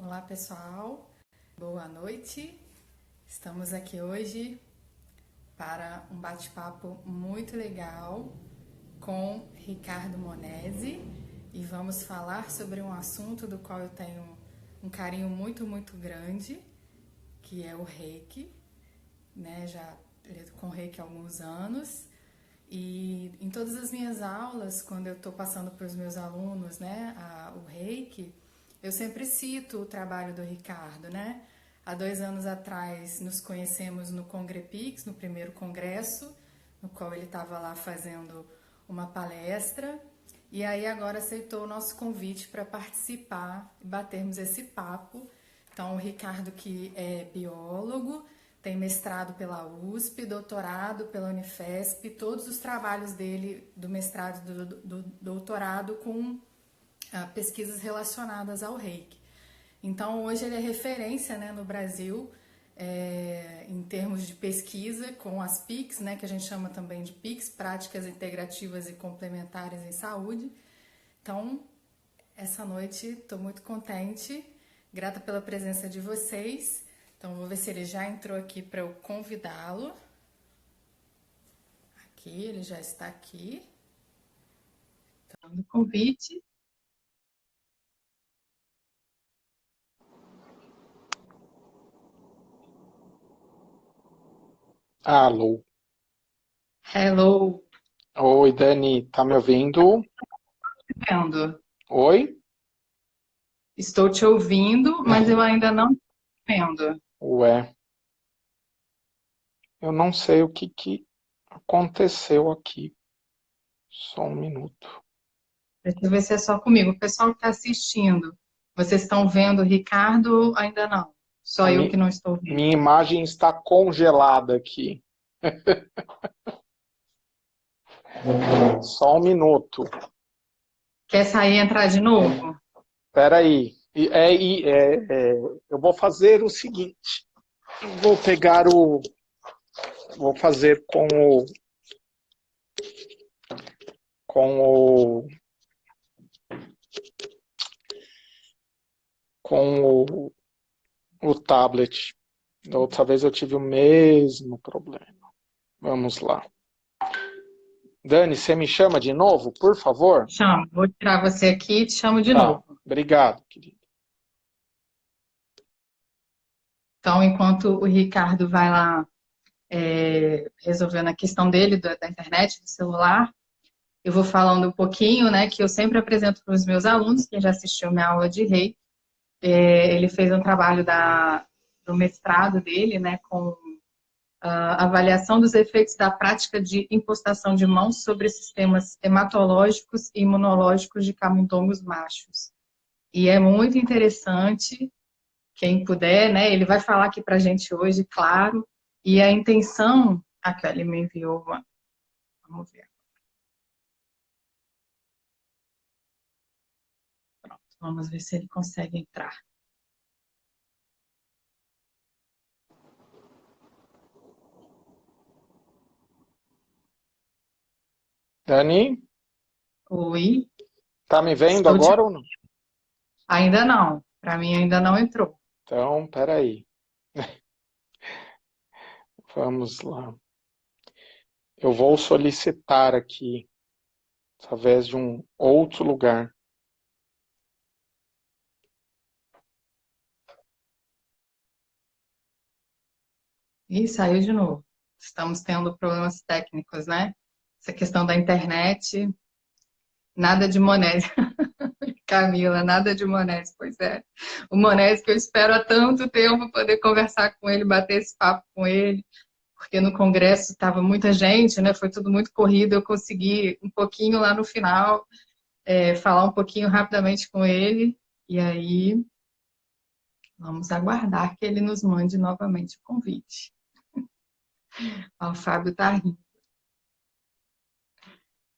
Olá pessoal, boa noite. Estamos aqui hoje para um bate-papo muito legal com Ricardo Monesi e vamos falar sobre um assunto do qual eu tenho um carinho muito grande, que é o Reiki, né? Já lido com Reiki há alguns anos e em todas as minhas aulas, quando eu estou passando para os meus alunos, né, o Reiki, eu sempre cito o trabalho do Ricardo, né? Há 2 anos atrás nos conhecemos no Congrepix, no primeiro congresso, no qual ele estava lá fazendo uma palestra, e aí agora aceitou o nosso convite para participar e batermos esse papo. Então, o Ricardo, que é biólogo, tem mestrado pela USP, doutorado pela Unifesp, todos os trabalhos dele do mestrado e do doutorado com pesquisas relacionadas ao Reiki. Então, hoje ele é referência, né, no Brasil, em termos de pesquisa com as PICs, né, que a gente chama também de PICs, Práticas Integrativas e Complementares em Saúde. Então, essa noite estou muito contente, grata pela presença de vocês. Então, vou ver se ele já entrou aqui para eu convidá-lo. Aqui, ele já está aqui. Então, o convite. Alô. Hello. Oi, Dani, tá me ouvindo? Vendo. Oi? Estou te ouvindo, mas eu ainda não estou vendo. Ué, eu não sei o que aconteceu aqui. Só um minuto. Deixa eu ver se é só comigo. O pessoal que está assistindo, vocês estão vendo o Ricardo? Ainda não. Só A eu que mi- não estou vendo. minha imagem está congelada aqui. Só um minuto. Quer sair e entrar de novo? Espera aí. Eu vou fazer o seguinte. Vou pegar o... Vou fazer com o... Com o tablet. Da outra vez eu tive o mesmo problema. Vamos lá. Dani, você me chama de novo, por favor? Chamo. Vou tirar você aqui e te chamo de Tá, novo. obrigado, querido. Então, enquanto o Ricardo vai lá resolvendo a questão dele, da internet, do celular, eu vou falando um pouquinho, né, que eu sempre apresento para os meus alunos, quem já assistiu minha aula de Reiki. Ele fez um trabalho do mestrado dele, né, com a avaliação dos efeitos da prática de impostação de mãos sobre sistemas hematológicos e imunológicos de camundongos machos. E é muito interessante, quem puder, né, ele vai falar aqui para a gente hoje, claro, e a intenção, aqui ele me enviou uma, vamos ver, pronto, vamos ver se ele consegue entrar. Dani, Oi, tá me vendo estou te... agora ou não? Ainda não, para mim ainda não entrou. Então, peraí. Vamos lá. Eu vou solicitar aqui, através de um outro lugar. Ih, saiu de novo. Estamos tendo problemas técnicos, né? Essa questão da internet, nada de Monese. Camila, nada de Monese, pois é. O Monese que eu espero há tanto tempo poder conversar com ele, bater esse papo com ele, porque no congresso estava muita gente, né? Foi tudo muito corrido, eu consegui um pouquinho lá no final, falar um pouquinho rapidamente com ele, e aí vamos aguardar que ele nos mande novamente o convite. O Fábio tá rindo.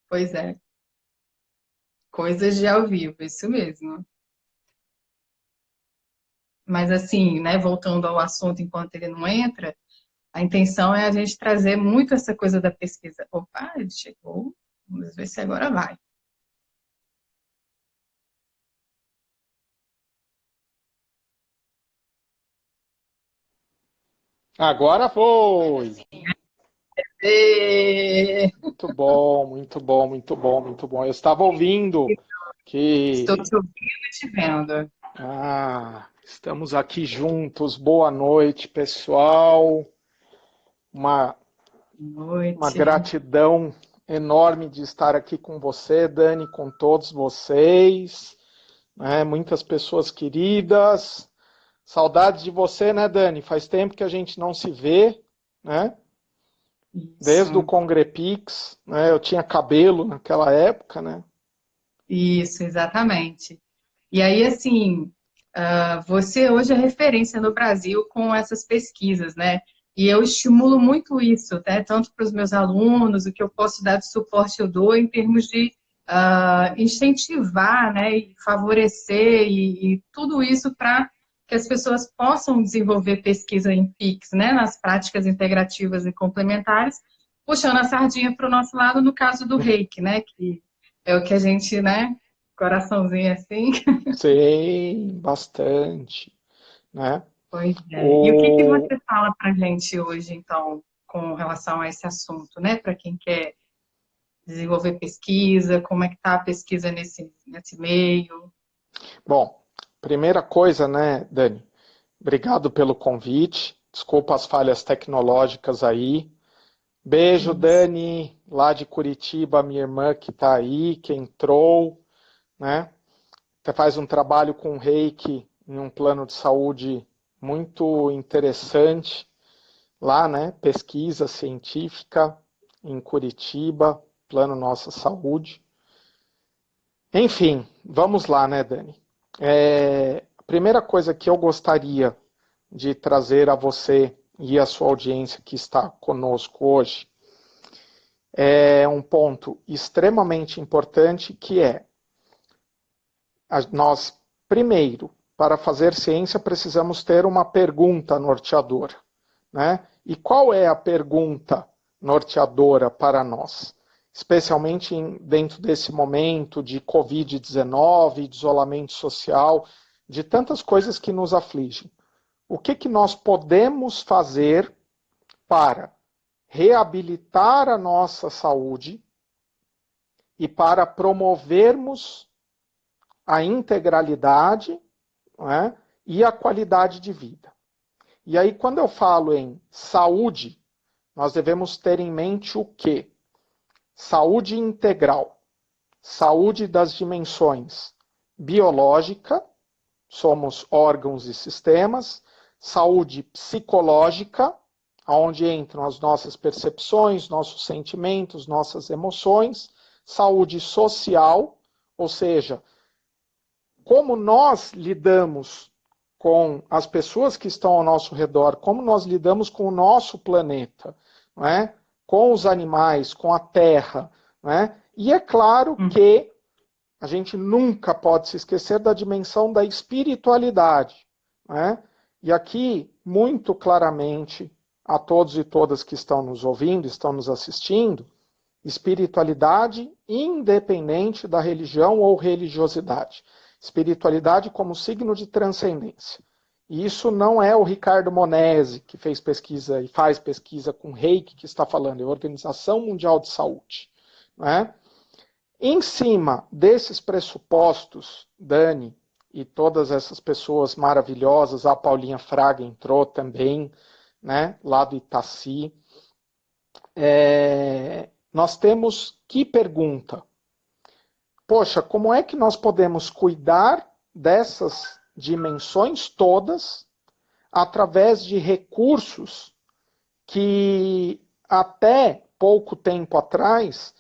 Pois é. Coisas de ao vivo, isso mesmo. Mas assim, né, voltando ao assunto enquanto ele não entra, a intenção é a gente trazer muito essa coisa da pesquisa. Opa, ele chegou. Vamos ver se agora vai. Agora foi! E... Muito bom, muito bom, muito bom, muito bom. Eu estava ouvindo Estou que te ouvindo e te vendo. estamos aqui juntos. Boa noite, pessoal. Uma, Boa uma noite. gratidão enorme de estar aqui com você, Dani, com todos vocês, né? Muitas pessoas queridas. Saudades de você, né, Dani? Faz tempo que a gente não se vê, né? Desde o Isso, Congrepix, né? Eu tinha cabelo naquela época, né? isso, exatamente. E aí, assim, você hoje é referência no Brasil com essas pesquisas, né? E eu estimulo muito isso, né? Tanto para os meus alunos, o que eu posso dar de suporte eu dou em termos de incentivar, né? E favorecer e tudo isso para que as pessoas possam desenvolver pesquisa em PICs, né? Nas práticas integrativas e complementares, puxando a sardinha para o nosso lado no caso do reiki, né? Que é o que a gente, né? Coraçãozinho assim. Sei bastante, né? Pois é. E o que que O... você fala para a gente hoje, então, com relação a esse assunto, né? Para quem quer desenvolver pesquisa, como é que está a pesquisa nesse meio? Bom, primeira coisa, né, Dani? Obrigado pelo convite. Desculpa as falhas tecnológicas aí. Beijo, Isso. Dani, lá de Curitiba, minha irmã que está aí, que entrou, né? Você faz um trabalho com reiki em um plano de saúde muito interessante lá, né? Pesquisa científica em Curitiba, Plano Nossa Saúde. Enfim, vamos lá, né, Dani? A primeira coisa que eu gostaria de trazer a você e a sua audiência que está conosco hoje é um ponto extremamente importante que é nós, primeiro, para fazer ciência, precisamos ter uma pergunta norteadora, né? E qual é a pergunta norteadora para nós? Especialmente dentro desse momento de Covid-19, de isolamento social, de tantas coisas que nos afligem. O que nós podemos fazer para reabilitar a nossa saúde e para promovermos a integralidade, não é? E a qualidade de vida. E aí, quando eu falo em saúde, nós devemos ter em mente o quê? Saúde integral, saúde das dimensões biológica, somos órgãos e sistemas, saúde psicológica, onde entram as nossas percepções, nossos sentimentos, nossas emoções, saúde social, ou seja, como nós lidamos com as pessoas que estão ao nosso redor, como nós lidamos com o nosso planeta, não é? Com os animais, com a terra. Não é? E é claro que a gente nunca pode se esquecer da dimensão da espiritualidade. Não é? E aqui, muito claramente, a todos e todas que estão nos ouvindo, estão nos assistindo, espiritualidade independente da religião ou religiosidade. Espiritualidade como signo de transcendência. E isso não é o Ricardo Monesi, que fez pesquisa e faz pesquisa com Reiki, que está falando, é a Organização Mundial de Saúde. Não é? Em cima desses pressupostos, Dani e todas essas pessoas maravilhosas, a Paulinha Fraga entrou também, né, lá do Itaci, nós temos que pergunta? Poxa, como é que nós podemos cuidar dessas dimensões todas através de recursos que até pouco tempo atrás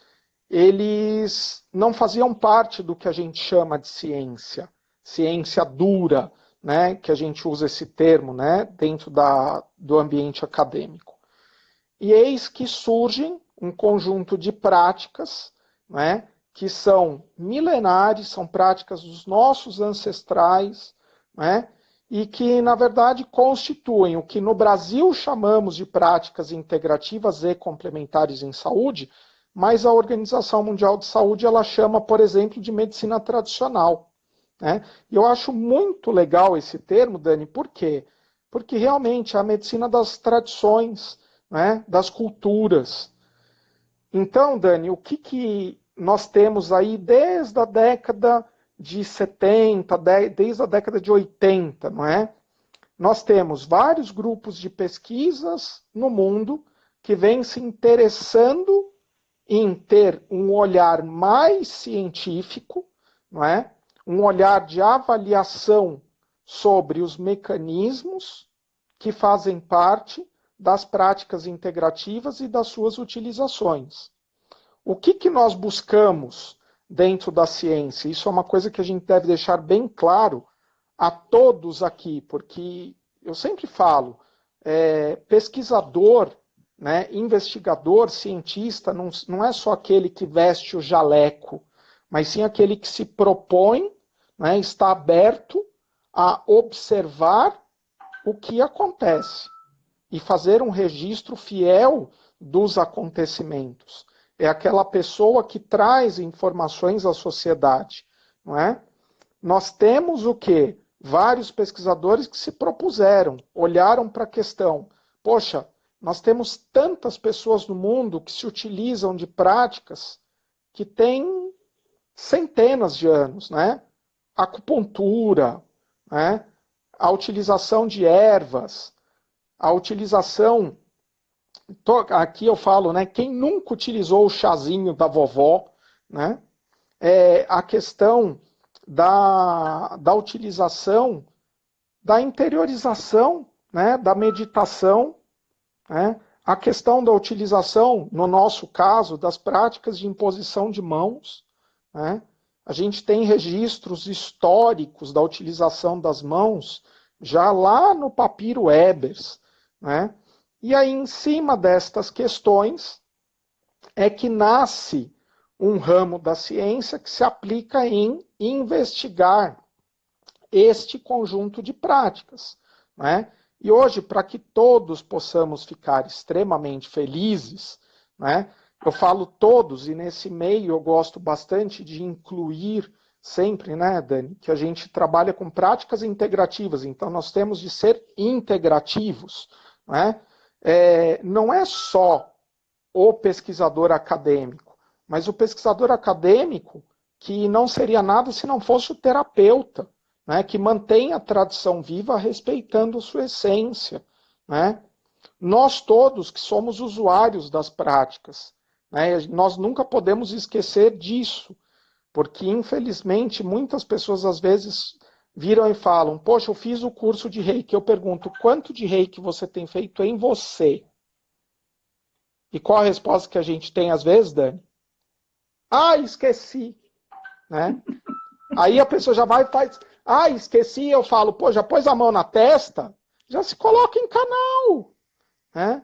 eles não faziam parte do que a gente chama de ciência, ciência dura, né, que a gente usa esse termo, né, dentro do ambiente acadêmico. E eis que surgem um conjunto de práticas, né, que são milenares, são práticas dos nossos ancestrais, né, e que, na verdade, constituem o que no Brasil chamamos de práticas integrativas e complementares em saúde, mas a Organização Mundial de Saúde ela chama, por exemplo, de medicina tradicional. Né? E eu acho muito legal esse termo, Dani, por quê? porque realmente é a medicina das tradições, né, das culturas. Então, Dani, o que nós temos aí desde a década de 70, desde a década de 80, não é? Nós temos vários grupos de pesquisas no mundo que vêm se interessando em ter um olhar mais científico, não é? Um olhar de avaliação sobre os mecanismos que fazem parte das práticas integrativas e das suas utilizações. O que nós buscamos dentro da ciência? Isso é uma coisa que a gente deve deixar bem claro a todos aqui, porque eu sempre falo, pesquisador, né, investigador, cientista, não é só aquele que veste o jaleco, mas sim aquele que se propõe, né, está aberto a observar o que acontece e fazer um registro fiel dos acontecimentos. É aquela pessoa que traz informações à sociedade, não é? Nós temos o quê? Vários pesquisadores que se propuseram, olharam para a questão. Poxa, nós temos tantas pessoas no mundo que se utilizam de práticas que têm centenas de anos, né? Acupuntura, né? A utilização de ervas, a utilização, aqui eu falo, né? Quem nunca utilizou o chazinho da vovó, né? A questão da utilização, da interiorização, né? Da meditação, né? A questão da utilização, no nosso caso, das práticas de imposição de mãos, né? A gente tem registros históricos da utilização das mãos já lá no papiro Ebers, né? E aí, em cima destas questões, é que nasce um ramo da ciência que se aplica em investigar este conjunto de práticas, né? E hoje, para que todos possamos ficar extremamente felizes, né? Eu falo todos, e nesse meio eu gosto bastante de incluir sempre, né, Dani, que a gente trabalha com práticas integrativas, então nós temos de ser integrativos, né? Não é só o pesquisador acadêmico, mas o pesquisador acadêmico que não seria nada se não fosse o terapeuta, né, que mantém a tradição viva respeitando sua essência, né? Nós todos que somos usuários das práticas, né, nós nunca podemos esquecer disso, porque infelizmente muitas pessoas às vezes viram e falam, poxa, eu fiz o curso de Reiki, eu pergunto, quanto de Reiki você tem feito em você? E qual a resposta que a gente tem às vezes, Dani? Ah, esqueci, né? Aí a pessoa já vai e faz, ah, esqueci, eu falo, pô, já pôs a mão na testa? Já se coloca em canal, né?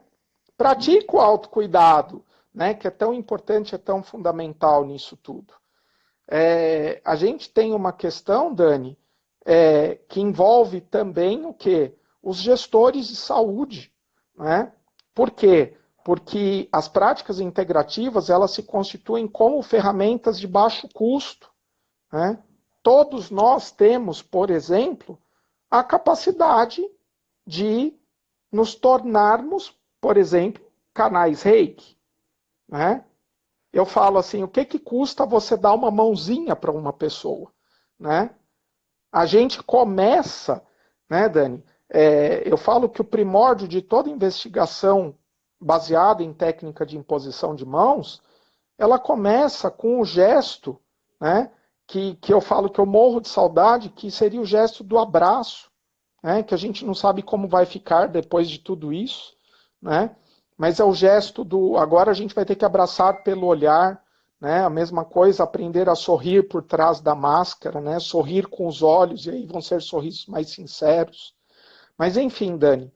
Pratica o autocuidado, né? Que é tão importante, é tão fundamental nisso tudo. A gente tem uma questão, Dani, que envolve também o quê? Os gestores de saúde, né? Por quê? Porque as práticas integrativas, elas se constituem como ferramentas de baixo custo, né? Todos nós temos, por exemplo, a capacidade de nos tornarmos, por exemplo, canais Reiki, né? Eu falo assim, o que custa você dar uma mãozinha para uma pessoa, né? A gente começa, né, Dani? Eu falo que o primórdio de toda investigação baseada em técnica de imposição de mãos, ela começa com o gesto, né? Que eu falo que eu morro de saudade, que seria o gesto do abraço, né? Que a gente não sabe como vai ficar depois de tudo isso, né? Mas é o gesto do, agora a gente vai ter que abraçar pelo olhar, né? A mesma coisa, aprender a sorrir por trás da máscara, né? Sorrir com os olhos, e aí vão ser sorrisos mais sinceros. Mas enfim, Dani,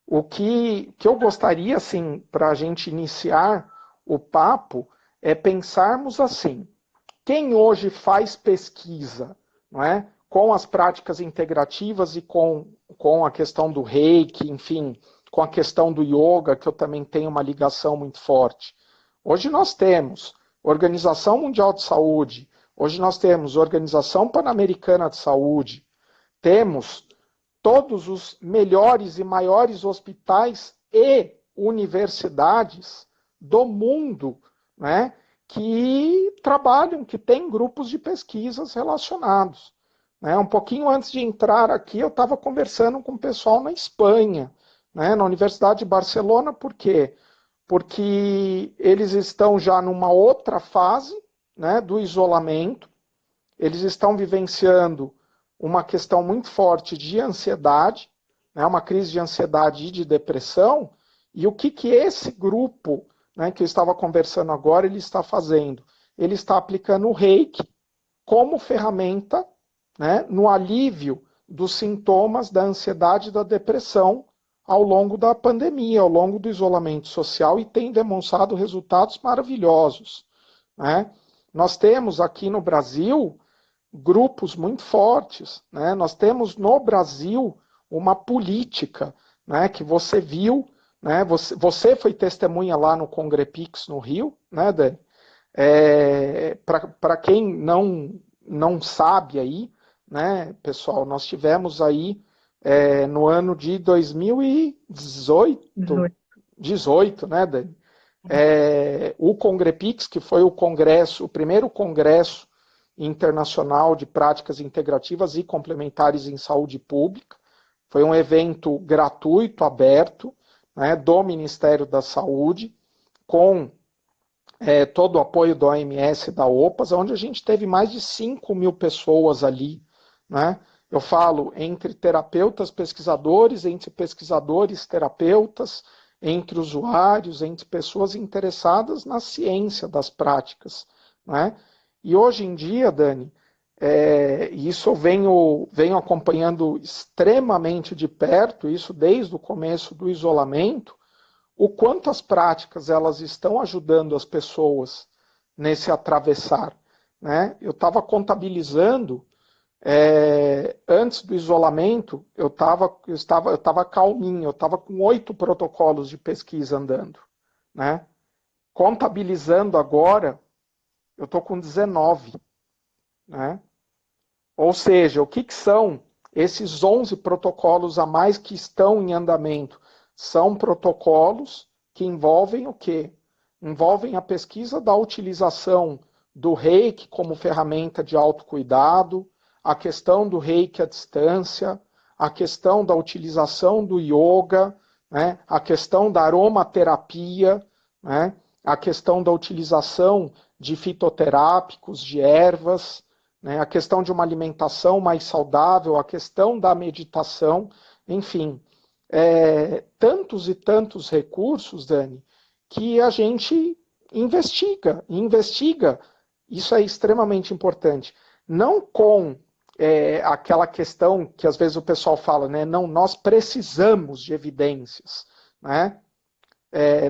o que eu gostaria, assim, para a gente iniciar o papo, é pensarmos assim, quem hoje faz pesquisa, não é? Com as práticas integrativas e com a questão do Reiki, enfim, com a questão do yoga, que eu também tenho uma ligação muito forte. Hoje nós temos Organização Mundial de Saúde, hoje nós temos Organização Pan-Americana de Saúde, temos todos os melhores e maiores hospitais e universidades do mundo, né, que trabalham, que têm grupos de pesquisas relacionados. Né? Um pouquinho antes de entrar aqui, eu estava conversando com o pessoal na Espanha, né, na Universidade de Barcelona, por quê? Porque eles estão já numa outra fase, né, do isolamento, eles estão vivenciando uma questão muito forte de ansiedade, né, uma crise de ansiedade e de depressão, e o que esse grupo, né, que eu estava conversando agora, ele está fazendo? Ele está aplicando o Reiki como ferramenta, né, no alívio dos sintomas da ansiedade e da depressão ao longo da pandemia, ao longo do isolamento social, e tem demonstrado resultados maravilhosos. Né? Nós temos aqui no Brasil grupos muito fortes. Né? Nós temos no Brasil uma política, né, que você viu, né, você foi testemunha lá no Congrepix no Rio, né, Dani? Para quem não sabe aí, né, pessoal, nós tivemos aí no ano de 2018, né, Dani? O Congrepix, que foi o primeiro congresso internacional de práticas integrativas e complementares em saúde pública, foi um evento gratuito, aberto, né, do Ministério da Saúde, com todo o apoio da OMS e da OPAS, onde a gente teve mais de 5 mil pessoas ali, né? Eu falo entre terapeutas, pesquisadores, entre pesquisadores, terapeutas, entre usuários, entre pessoas interessadas na ciência das práticas, né? E hoje em dia, Dani, isso eu venho acompanhando extremamente de perto, isso desde o começo do isolamento, o quanto as práticas elas estão ajudando as pessoas nesse atravessar. Né? Eu estava contabilizando, antes do isolamento, eu estava calminho, eu estava com 8 protocolos de pesquisa andando. Né? Contabilizando agora, eu estou com 19. Né? Ou seja, o que são esses 11 protocolos a mais que estão em andamento? São protocolos que envolvem o quê? Envolvem a pesquisa da utilização do Reiki como ferramenta de autocuidado, a questão do Reiki à distância, a questão da utilização do yoga, né? A questão da aromaterapia, né? A questão da utilização de fitoterápicos, de ervas, né? A questão de uma alimentação mais saudável, a questão da meditação, enfim. Tantos e tantos recursos, Dani, que a gente investiga, isso é extremamente importante, não com aquela questão que às vezes o pessoal fala, né, não, nós precisamos de evidências, né,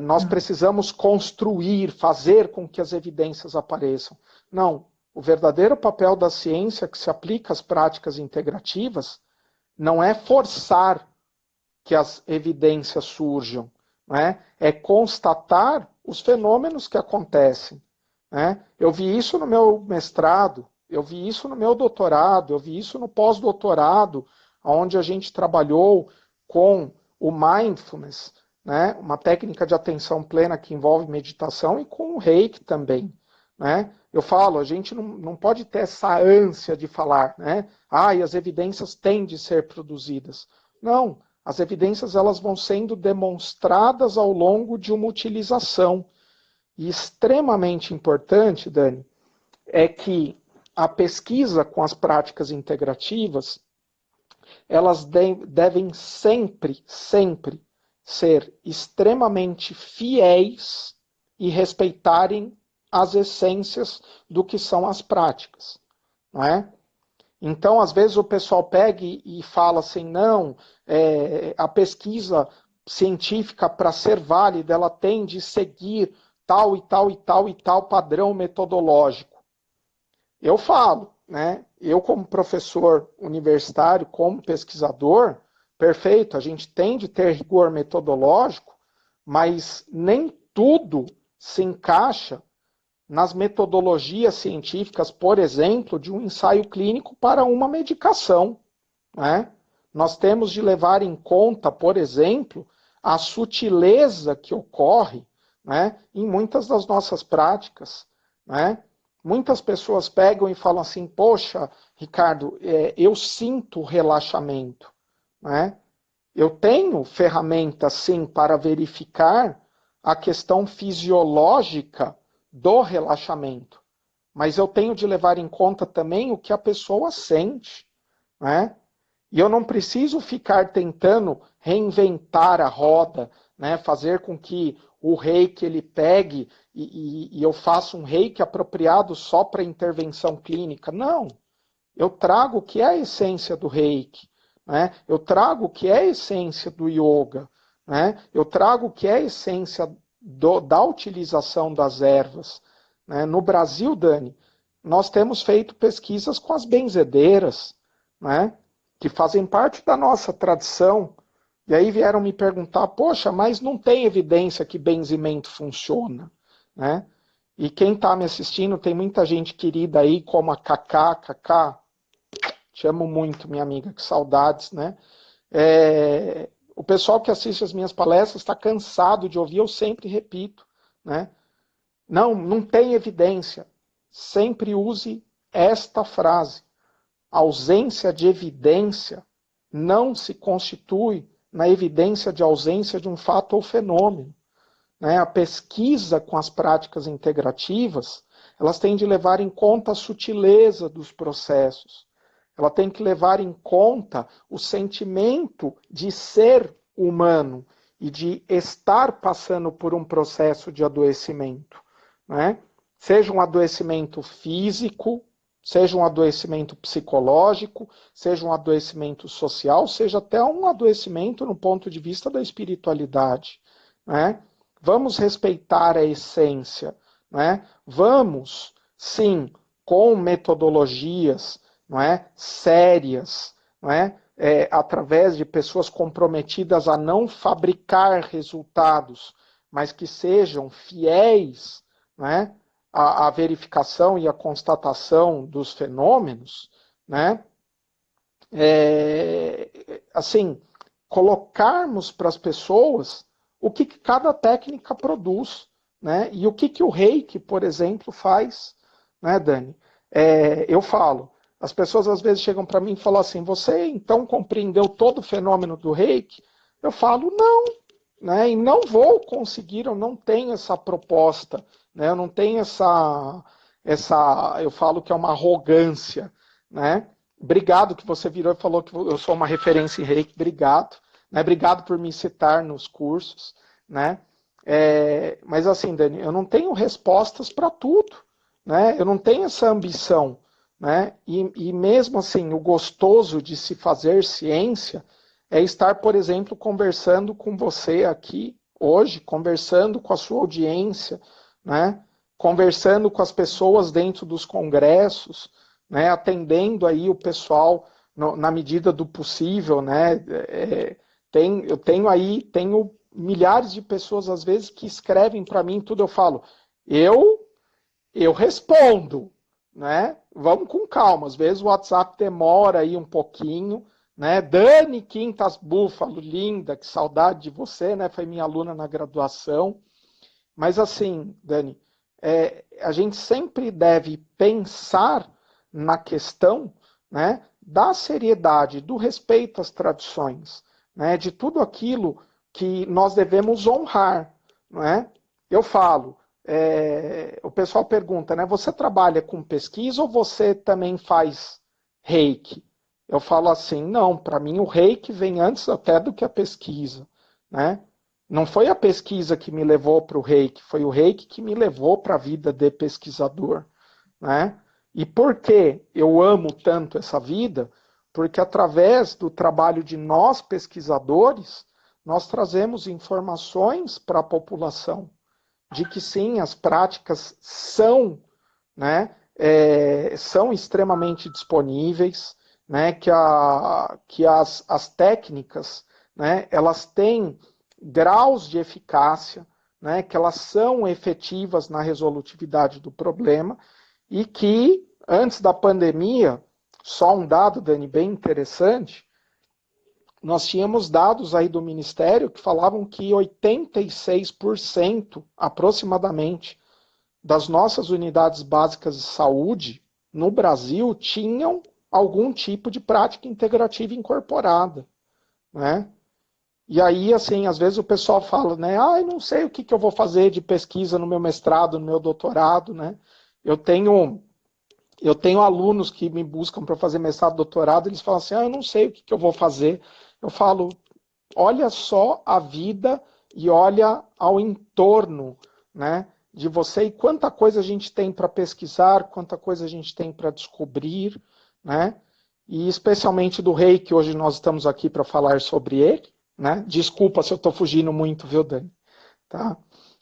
nós precisamos construir, fazer com que as evidências apareçam. Não, o verdadeiro papel da ciência que se aplica às práticas integrativas não é forçar que as evidências surjam, né? É constatar os fenômenos que acontecem. Né? Eu vi isso no meu mestrado, eu vi isso no meu doutorado, eu vi isso no pós-doutorado, onde a gente trabalhou com o mindfulness, né? Uma técnica de atenção plena que envolve meditação, e com o Reiki também. Né? Eu falo, a gente não pode ter essa ânsia de falar, né? E as evidências têm de ser produzidas. Não. As evidências elas vão sendo demonstradas ao longo de uma utilização. E extremamente importante, Dani, é que a pesquisa com as práticas integrativas, elas devem sempre ser extremamente fiéis e respeitarem as essências do que são as práticas. Não é? Então, às vezes, o pessoal pega e fala assim, não, a pesquisa científica, para ser válida, ela tem de seguir tal e tal e tal e tal padrão metodológico. Eu falo, né? Eu como professor universitário, como pesquisador, perfeito, a gente tem de ter rigor metodológico, mas nem tudo se encaixa nas metodologias científicas, por exemplo, de um ensaio clínico para uma medicação. Né? nós temos de levar em conta, por exemplo, a sutileza que ocorre, né, em muitas das nossas práticas, né? Muitas pessoas pegam e falam assim, poxa, Ricardo, eu sinto relaxamento, né? Eu tenho ferramentas, sim, para verificar a questão fisiológica do relaxamento, mas eu tenho de levar em conta também o que a pessoa sente, né? E eu não preciso ficar tentando reinventar a roda, né? Fazer com que o reiki ele pegue e eu faça um reiki apropriado só para intervenção clínica. Não, eu trago o que é a essência do reiki, né? Eu trago o que é a essência do yoga, né? Eu trago o que é a essência da utilização das ervas, né? No Brasil, Dani, nós temos feito pesquisas com as benzedeiras, né? Que fazem parte da nossa tradição. E aí vieram me perguntar, poxa, mas não tem evidência que benzimento funciona, né? E quem está me assistindo, tem muita gente querida aí, como a Cacá, te amo muito, minha amiga, que saudades, né? O pessoal que assiste as minhas palestras está cansado de ouvir, eu sempre repito, né? Não tem evidência. Sempre use esta frase. A ausência de evidência não se constitui na evidência de ausência de um fato ou fenômeno, né? A pesquisa com as práticas integrativas, elas têm de levar em conta a sutileza dos processos. Ela tem que levar em conta o sentimento de ser humano e de estar passando por um processo de adoecimento, né? Seja um adoecimento físico, seja um adoecimento psicológico, seja um adoecimento social, seja até um adoecimento no ponto de vista da espiritualidade, né? Vamos respeitar a essência, né? Vamos, sim, com metodologias, não é, sérias, não é? Através de pessoas comprometidas a não fabricar resultados, mas que sejam fiéis, não é, à verificação e à constatação dos fenômenos, né? Assim, colocarmos para as pessoas o que cada técnica produz, né? E o que o reiki, por exemplo, faz, né, Dani? Eu falo, as pessoas às vezes chegam para mim e falam assim, você então compreendeu todo o fenômeno do reiki? Eu falo, não, né? E não vou conseguir, eu não tenho essa proposta, né? Eu não tenho eu falo que é uma arrogância, né? Obrigado que você virou e falou que eu sou uma referência em reiki, obrigado, né? Obrigado por me citar nos cursos, né? Mas assim, Dani, eu não tenho respostas para tudo, né? Eu não tenho essa ambição, né? E mesmo assim, o gostoso de se fazer ciência é estar, por exemplo, conversando com você aqui hoje, conversando com a sua audiência, né? Conversando com as pessoas dentro dos congressos, né? Atendendo aí o pessoal na medida do possível, né? Eu tenho milhares de pessoas às vezes que escrevem para mim tudo, eu falo, eu respondo, né? Vamos com calma, às vezes o WhatsApp demora aí um pouquinho, né? Dani Quintas Búfalo, linda, que saudade de você, né? Foi minha aluna na graduação. Mas assim, Dani, a gente sempre deve pensar na questão, né, da seriedade, do respeito às tradições, né, de tudo aquilo que nós devemos honrar, não é? Eu falo, o pessoal pergunta, né, você trabalha com pesquisa ou você também faz reiki? Eu falo assim, não, para mim o reiki vem antes até do que a pesquisa, né? Não foi a pesquisa que me levou para o reiki, foi o reiki que me levou para a vida de pesquisador, né? E por que eu amo tanto essa vida? Porque através do trabalho de nós pesquisadores, nós trazemos informações para a população de que sim, as práticas são, né, são extremamente disponíveis, né, que as técnicas, né, elas têm graus de eficácia, né, que elas são efetivas na resolutividade do problema e que, antes da pandemia, só um dado, Dani, bem interessante, nós tínhamos dados aí do Ministério que falavam que 86% aproximadamente das nossas unidades básicas de saúde no Brasil tinham algum tipo de prática integrativa incorporada, né? E aí, assim, às vezes o pessoal fala, né, eu não sei o que eu vou fazer de pesquisa no meu mestrado, no meu doutorado, né? Eu tenho alunos que me buscam para fazer mestrado, doutorado, eles falam assim, eu não sei o que eu vou fazer. Eu falo, olha só a vida e olha ao entorno, né, de você e quanta coisa a gente tem para pesquisar, quanta coisa a gente tem para descobrir, né? E especialmente do Reiki, hoje nós estamos aqui para falar sobre ele, né? Desculpa se eu estou fugindo muito, viu, Dani? Tá?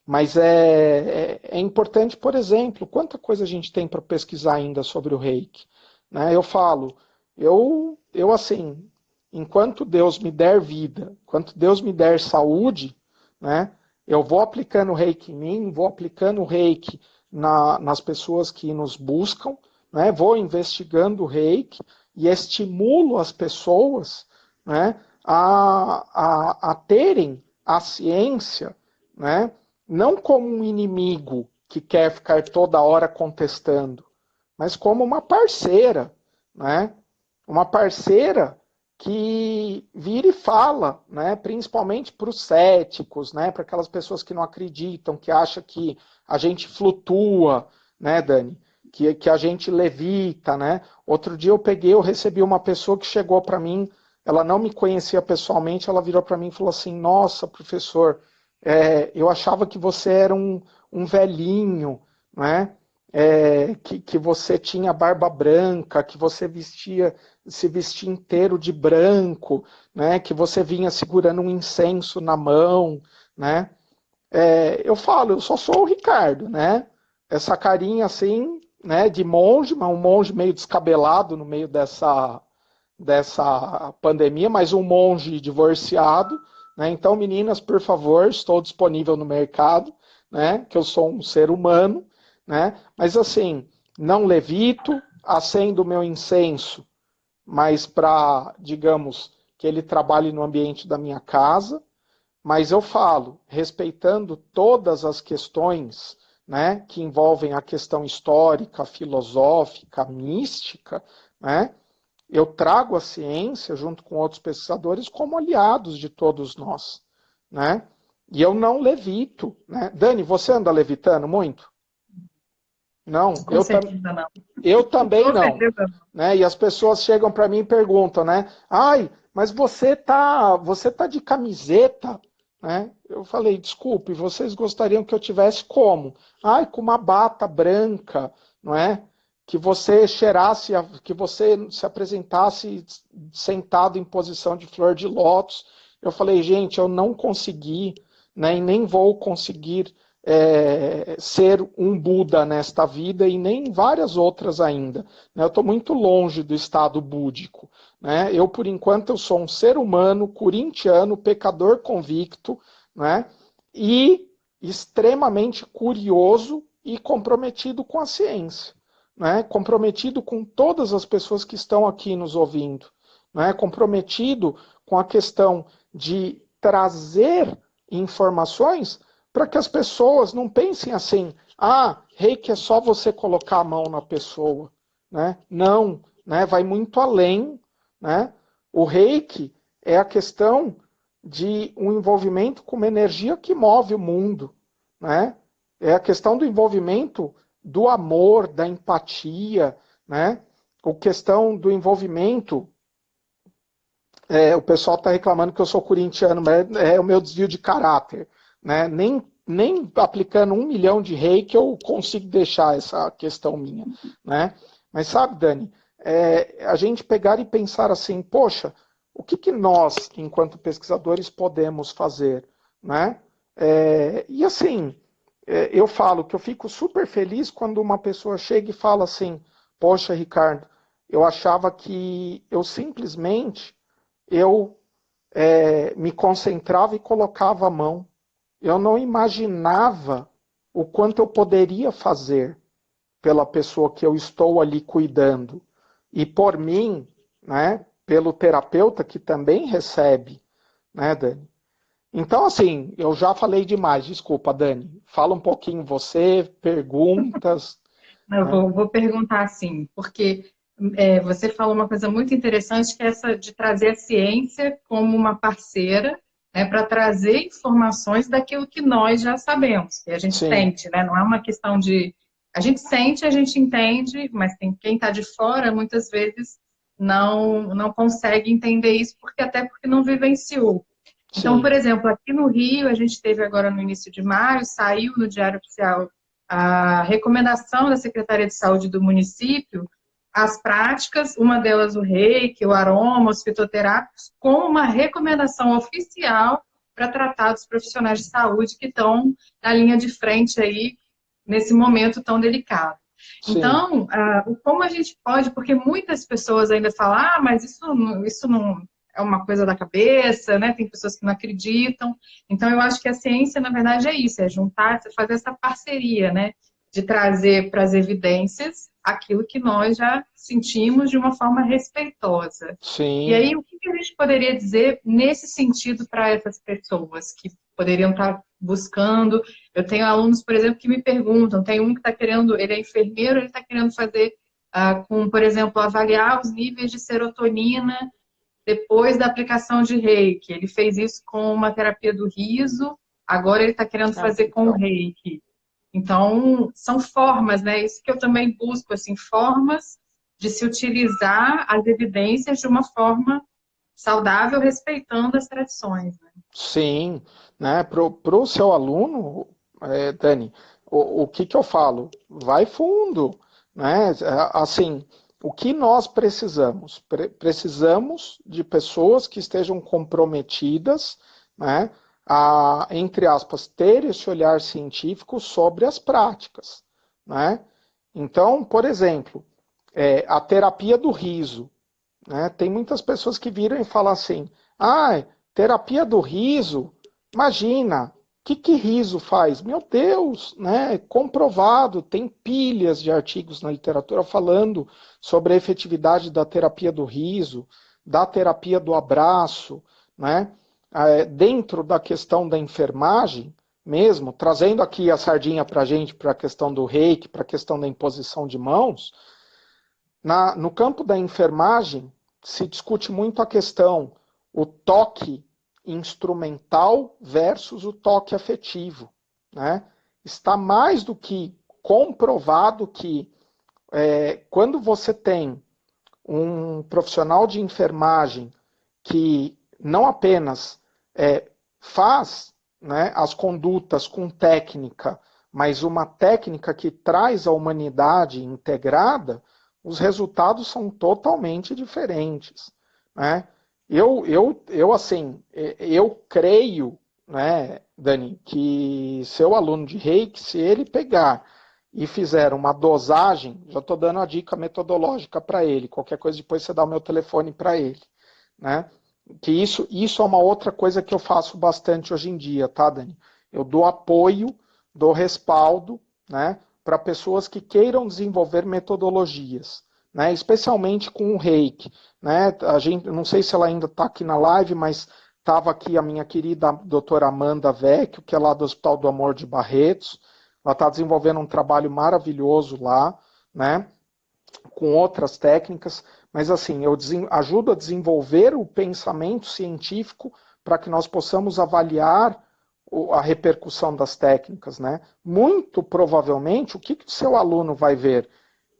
Mas é importante, por exemplo, quanta coisa a gente tem para pesquisar ainda sobre o Reiki, né? Eu falo, eu assim, enquanto Deus me der vida, enquanto Deus me der saúde, né? Eu vou aplicando o Reiki em mim, vou aplicando o Reiki nas pessoas que nos buscam, né? Vou investigando o Reiki e estimulo as pessoas, né, a terem a ciência, né, não como um inimigo que quer ficar toda hora contestando, mas como uma parceira, né, uma parceira que vira e fala, né, principalmente para os céticos, né, para aquelas pessoas que não acreditam, que acham que a gente flutua, né, Dani? Que a gente levita, né? Outro dia eu recebi uma pessoa que chegou para mim, ela não me conhecia pessoalmente, ela virou para mim e falou assim, nossa, professor, eu achava que você era um velhinho, né? Que você tinha barba branca, que você se vestia inteiro de branco, né? Que você vinha segurando um incenso na mão, né? Eu falo, eu só sou o Ricardo, né? Essa carinha assim, né, de monge, mas um monge meio descabelado no meio dessa pandemia, mas um monge divorciado, né? Então, meninas, por favor, estou disponível no mercado, né? Que eu sou um ser humano, né? Mas assim, não levito, acendo o meu incenso, mas para, digamos, que ele trabalhe no ambiente da minha casa, mas eu falo, respeitando todas as questões, né, que envolvem a questão histórica, filosófica, mística, né, eu trago a ciência, junto com outros pesquisadores, como aliados de todos nós, né? E eu não levito, né? Dani, você anda levitando muito? Não, Com certeza não. eu também Com não, certeza não. né? E as pessoas chegam para mim e perguntam, né? Ai, mas você tá de camiseta, né? Eu falei, desculpe, vocês gostariam que eu tivesse como? Ai, com uma bata branca, não é? Que você cheirasse, que você se apresentasse sentado em posição de flor de lótus. Eu falei, gente, eu não consegui, né? E nem vou conseguir ser um Buda nesta vida e nem várias outras ainda. Né? Eu estou muito longe do estado búdico. Né? Eu, por enquanto, eu sou um ser humano, corintiano, pecador convicto, né? E extremamente curioso e comprometido com a ciência. Né? Comprometido com todas as pessoas que estão aqui nos ouvindo. Né? Comprometido com a questão de trazer informações para que as pessoas não pensem assim, Reiki é só você colocar a mão na pessoa. Né? Não, né? Vai muito além. Né? O Reiki é a questão de um envolvimento com uma energia que move o mundo. Né? É a questão do envolvimento do amor, da empatia, né? A questão do envolvimento. O pessoal está reclamando que eu sou corintiano, mas é o meu desvio de caráter. Né? Nem aplicando 1 milhão de reiki eu consigo deixar essa questão minha. Né? Mas sabe, Dani, a gente pegar e pensar assim, poxa, o que nós, enquanto pesquisadores, podemos fazer? Né? E assim, eu falo que eu fico super feliz quando uma pessoa chega e fala assim, poxa, Ricardo, eu achava que eu simplesmente me concentrava e colocava a mão. Eu não imaginava o quanto eu poderia fazer pela pessoa que eu estou ali cuidando. E por mim, né, pelo terapeuta que também recebe, né, Dani? Então, assim, eu já falei demais, desculpa, Dani. Fala um pouquinho você, perguntas, Eu né? vou perguntar assim, porque você falou uma coisa muito interessante, que é essa de trazer a ciência como uma parceira, né, para trazer informações daquilo que nós já sabemos, que a gente Sim, sente, né? Não é uma questão de. A gente sente, a gente entende, mas tem quem está de fora muitas vezes não consegue entender isso, até porque não vivenciou. Então, por sim, exemplo, aqui no Rio, a gente teve agora no início de maio, saiu no Diário Oficial a recomendação da Secretaria de Saúde do município, as práticas, uma delas o reiki, o aroma, os fitoterápicos, com uma recomendação oficial para tratar dos profissionais de saúde que estão na linha de frente aí nesse momento tão delicado. sim, Então, como a gente pode, porque muitas pessoas ainda falam, mas isso não é uma coisa da cabeça, né? Tem pessoas que não acreditam. Então, eu acho que a ciência, na verdade, é isso, é juntar, é fazer essa parceria, né? De trazer para as evidências aquilo que nós já sentimos de uma forma respeitosa. E sim. aí, o que a gente poderia dizer nesse sentido para essas pessoas que poderiam estar buscando? Eu tenho alunos, por exemplo, que me perguntam, tem um que está querendo, ele é enfermeiro, ele está querendo fazer, por exemplo, avaliar os níveis de serotonina depois da aplicação de reiki. Ele fez isso com uma terapia do riso, agora ele está querendo Ah, fazer com o legal. reiki. Então, são formas, né? Isso que eu também busco, assim, formas de se utilizar as evidências de uma forma saudável, respeitando as tradições, né? Sim, né? Pro seu aluno, Dani, o que que eu falo? Vai fundo, né? Assim, o que nós precisamos? Precisamos de pessoas que estejam comprometidas, né? A, entre aspas, ter esse olhar científico sobre as práticas, né? Então, por exemplo, a terapia do riso, né? Tem muitas pessoas que viram e falam assim: ah, terapia do riso, imagina, o que riso faz? Meu Deus, né? Comprovado, tem pilhas de artigos na literatura falando sobre a efetividade da terapia do riso, da terapia do abraço, né? Dentro da questão da enfermagem, mesmo, trazendo aqui a sardinha para a gente, para a questão do reiki, para a questão da imposição de mãos, no campo da enfermagem, se discute muito a questão, o toque instrumental versus o toque afetivo, né? Está mais do que comprovado que quando você tem um profissional de enfermagem que não apenas faz, né, as condutas com técnica, mas uma técnica que traz a humanidade integrada, os resultados são totalmente diferentes, né? Assim, eu creio, né, Dani, que seu aluno de reiki, se ele pegar e fizer uma dosagem, já estou dando a dica metodológica para ele, qualquer coisa depois você dá o meu telefone para ele, né? Que isso é uma outra coisa que eu faço bastante hoje em dia, tá, Dani? Eu dou apoio, dou respaldo, né, para pessoas que queiram desenvolver metodologias, né, especialmente com o reiki, né? A gente, não sei se ela ainda está aqui na live, mas estava aqui a minha querida doutora Amanda Vecchio, que é lá do Hospital do Amor de Barretos. Ela está desenvolvendo um trabalho maravilhoso lá, né? Com outras técnicas, mas assim, eu ajudo a desenvolver o pensamento científico para que nós possamos avaliar a repercussão das técnicas, né? Muito provavelmente, o que o seu aluno vai ver?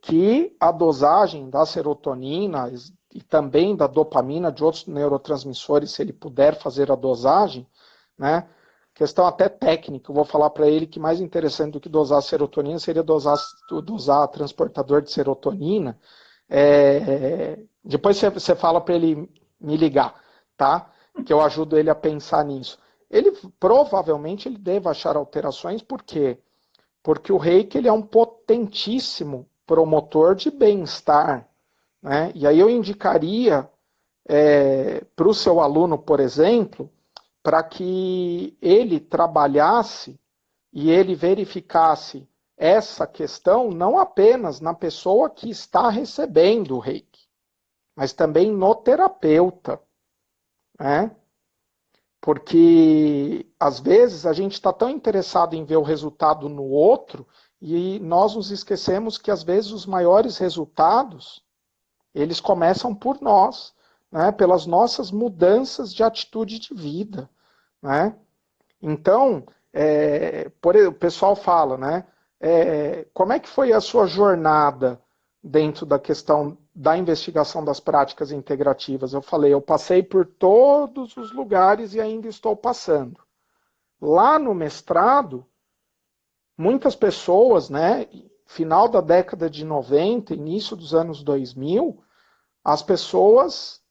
Que a dosagem da serotonina e também da dopamina, de outros neurotransmissores, se ele puder fazer a dosagem, né? Questão até técnica, eu vou falar para ele que mais interessante do que dosar serotonina seria dosar transportador de serotonina. Depois você fala para ele me ligar, tá? Que eu ajudo ele a pensar nisso. Ele provavelmente ele deve achar alterações, por quê? Porque o reiki ele é um potentíssimo promotor de bem-estar, né? E aí eu indicaria para o seu aluno, por exemplo, para que ele trabalhasse e ele verificasse essa questão não apenas na pessoa que está recebendo o reiki, mas também no terapeuta, né? Porque, às vezes, a gente está tão interessado em ver o resultado no outro e nós nos esquecemos que, às vezes, os maiores resultados, eles começam por nós, né? Pelas nossas mudanças de atitude de vida, né? Então, o pessoal fala, né? Como é que foi a sua jornada dentro da questão da investigação das práticas integrativas? Eu falei, eu passei por todos os lugares e ainda estou passando. Lá no mestrado, muitas pessoas, né, final da década de 90, início dos anos 2000, as pessoas,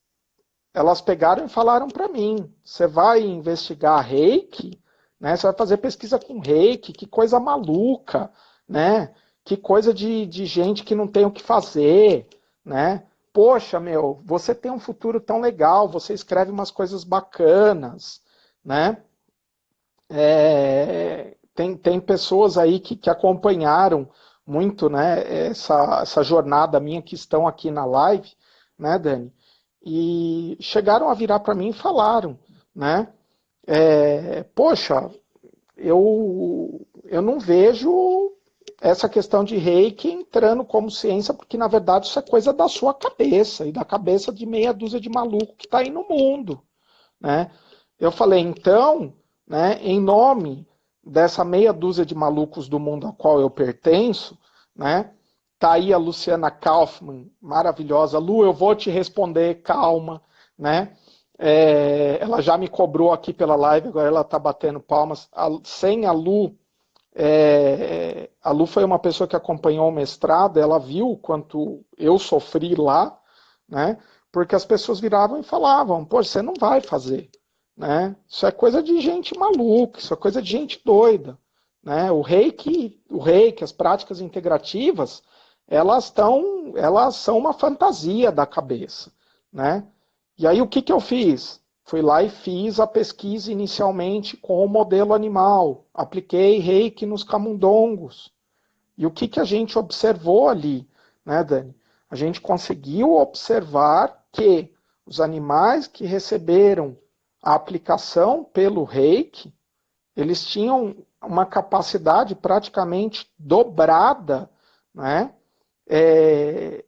elas pegaram e falaram para mim, você vai investigar Reiki, né, você vai fazer pesquisa com Reiki, que coisa maluca, né? Que coisa de gente que não tem o que fazer, né? Poxa, meu, você tem um futuro tão legal, você escreve umas coisas bacanas, né? Tem pessoas aí que acompanharam muito, né, essa jornada minha que estão aqui na live, né, Dani? E chegaram a virar para mim e falaram, né? Poxa, eu não vejo essa questão de reiki entrando como ciência, porque na verdade isso é coisa da sua cabeça e da cabeça de meia dúzia de maluco que está aí no mundo, né? Eu falei, então, né, em nome dessa meia dúzia de malucos do mundo ao qual eu pertenço, né, tá aí a Luciana Kaufmann, maravilhosa. Lu, eu vou te responder, calma, né? Ela já me cobrou aqui pela live, agora ela está batendo palmas. Sem a Lu, a Lu foi uma pessoa que acompanhou o mestrado, ela viu o quanto eu sofri lá, né? Porque as pessoas viravam e falavam, pô, você não vai fazer, né? Isso é coisa de gente maluca, isso é coisa de gente doida, né? O reiki, as práticas integrativas, elas são uma fantasia da cabeça, né? E aí o que eu fiz? Fui lá e fiz a pesquisa inicialmente com o modelo animal. Apliquei reiki nos camundongos. E o que a gente observou ali, né, Dani? A gente conseguiu observar que os animais que receberam a aplicação pelo reiki, eles tinham uma capacidade praticamente dobrada, né,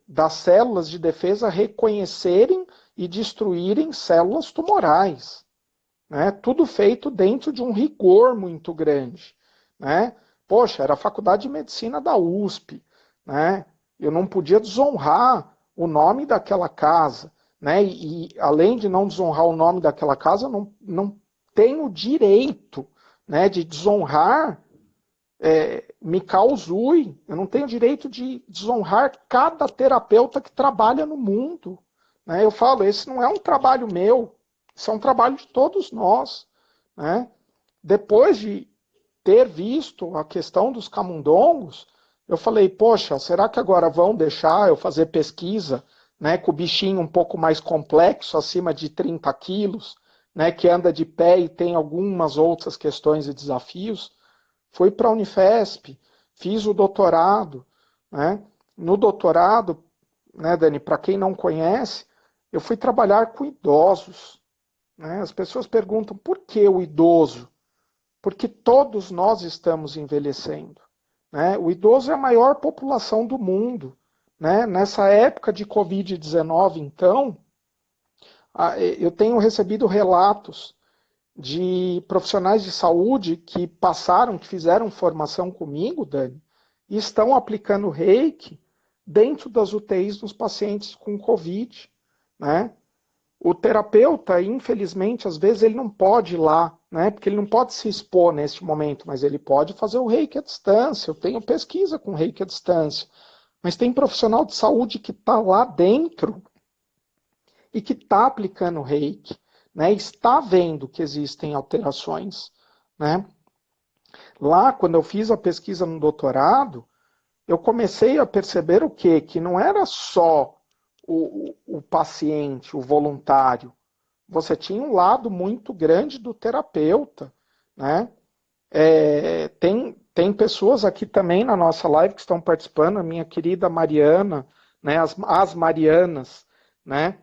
das células de defesa reconhecerem e destruírem células tumorais, né? Tudo feito dentro de um rigor muito grande, né? Poxa, era a Faculdade de Medicina da USP, né? Eu não podia desonrar o nome daquela casa, né? E além de não desonrar o nome daquela casa, eu não tenho o direito, né, de desonrar Mikao Usui. Eu não tenho o direito de desonrar cada terapeuta que trabalha no mundo. Né? Eu falo, esse não é um trabalho meu, isso é um trabalho de todos nós. Né? Depois de ter visto a questão dos camundongos, eu falei, poxa, será que agora vão deixar eu fazer pesquisa, né, com o bichinho um pouco mais complexo, acima de 30 quilos, né, que anda de pé e tem algumas outras questões e desafios? Fui para a Unifesp, fiz o doutorado. Né? No doutorado, né, Dani, para quem não conhece, eu fui trabalhar com idosos. Né? As pessoas perguntam, por que o idoso? Porque todos nós estamos envelhecendo. Né? O idoso é a maior população do mundo. Né? Nessa época de Covid-19, então, eu tenho recebido relatos de profissionais de saúde que passaram, que fizeram formação comigo, Dani, e estão aplicando reiki dentro das UTIs dos pacientes com Covid. Né? O terapeuta, infelizmente, às vezes ele não pode ir lá, né? Porque ele não pode se expor neste momento, mas ele pode fazer o reiki à distância. Eu tenho pesquisa com reiki à distância. Mas tem profissional de saúde que está lá dentro e que está aplicando reiki, né? Está vendo que existem alterações. Né? Lá, quando eu fiz a pesquisa no doutorado, eu comecei a perceber o quê? Que não era só o paciente, o voluntário. Você tinha um lado muito grande do terapeuta. Né? Tem pessoas aqui também na nossa live que estão participando, a minha querida Mariana, né? as Marianas, né?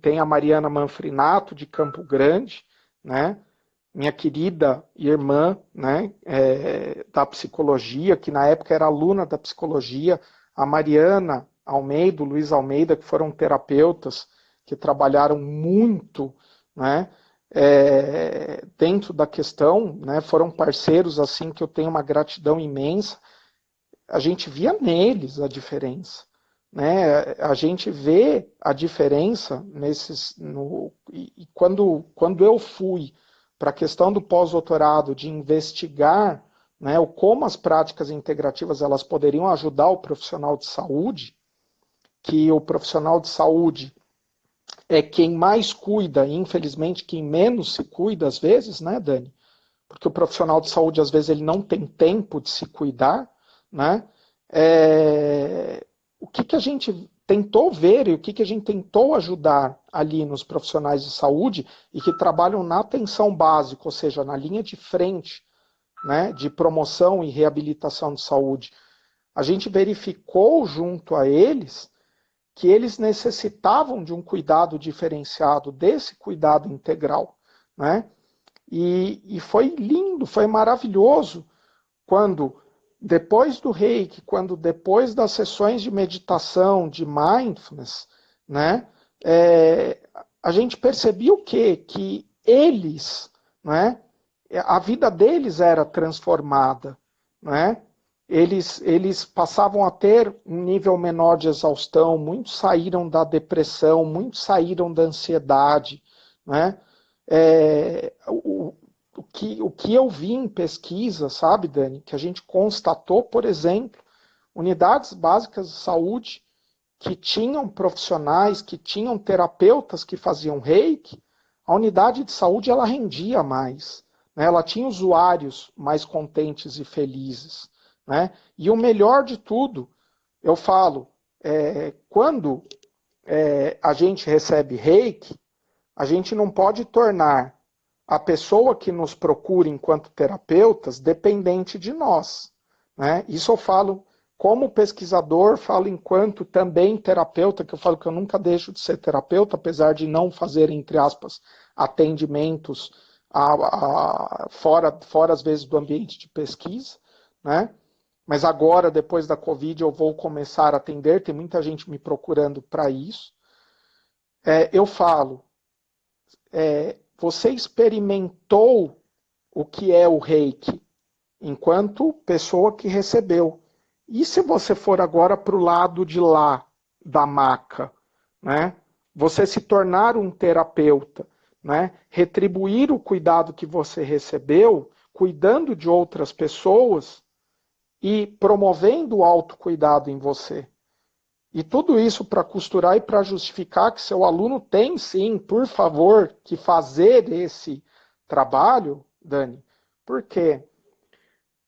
Tem a Mariana Manfrinato, de Campo Grande, né? Minha querida irmã, né? Da psicologia, que na época era aluna da psicologia, a Mariana Almeida, o Luiz Almeida, que foram terapeutas, que trabalharam muito, né? Dentro da questão, né? Foram parceiros assim que eu tenho uma gratidão imensa. A gente via neles a diferença, né? A gente vê a diferença e quando eu fui para a questão do pós-doutorado, de investigar, né, como as práticas integrativas elas poderiam ajudar o profissional de saúde, que o profissional de saúde é quem mais cuida e, infelizmente, quem menos se cuida às vezes, né, Dani? Porque o profissional de saúde, às vezes, ele não tem tempo de se cuidar, né? O que a gente tentou ver e o que a gente tentou ajudar ali nos profissionais de saúde e que trabalham na atenção básica, ou seja, na linha de frente, né, de promoção e reabilitação de saúde, a gente verificou junto a eles que eles necessitavam de um cuidado diferenciado, desse cuidado integral, né? E foi lindo, foi maravilhoso quando, depois do reiki, quando depois das sessões de meditação, de mindfulness, né, a gente percebia o quê? Que eles, né, a vida deles era transformada, né? Eles passavam a ter um nível menor de exaustão, muitos saíram da depressão, muitos saíram da ansiedade, né? O que eu vi em pesquisa, sabe, Dani, que a gente constatou, por exemplo, unidades básicas de saúde que tinham profissionais, que tinham terapeutas que faziam reiki, a unidade de saúde ela rendia mais, né? Ela tinha usuários mais contentes e felizes, né? E o melhor de tudo, eu falo, quando a gente recebe reiki, a gente não pode tornar a pessoa que nos procura enquanto terapeutas dependente de nós, né? Isso eu falo como pesquisador, falo enquanto também terapeuta, que eu falo que eu nunca deixo de ser terapeuta, apesar de não fazer, entre aspas, atendimentos fora às vezes do ambiente de pesquisa, né? Mas agora, depois da Covid, eu vou começar a atender, tem muita gente me procurando para isso. Eu falo, você experimentou o que é o reiki enquanto pessoa que recebeu. E se você for agora para o lado de lá da maca, né? Você se tornar um terapeuta, né? Retribuir o cuidado que você recebeu, cuidando de outras pessoas e promovendo o autocuidado em você. E tudo isso para costurar e para justificar que seu aluno tem, sim, por favor, que fazer esse trabalho, Dani. Por quê?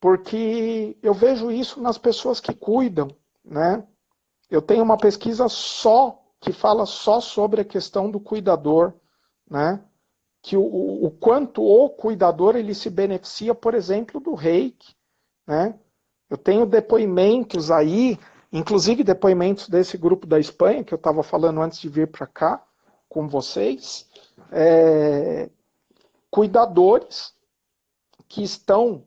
Porque eu vejo isso nas pessoas que cuidam, né? Eu tenho uma pesquisa que fala só sobre a questão do cuidador, né? Que o quanto o cuidador ele se beneficia, por exemplo, do reiki, né? Eu tenho depoimentos aí, inclusive depoimentos desse grupo da Espanha, que eu estava falando antes de vir para cá com vocês, cuidadores que estão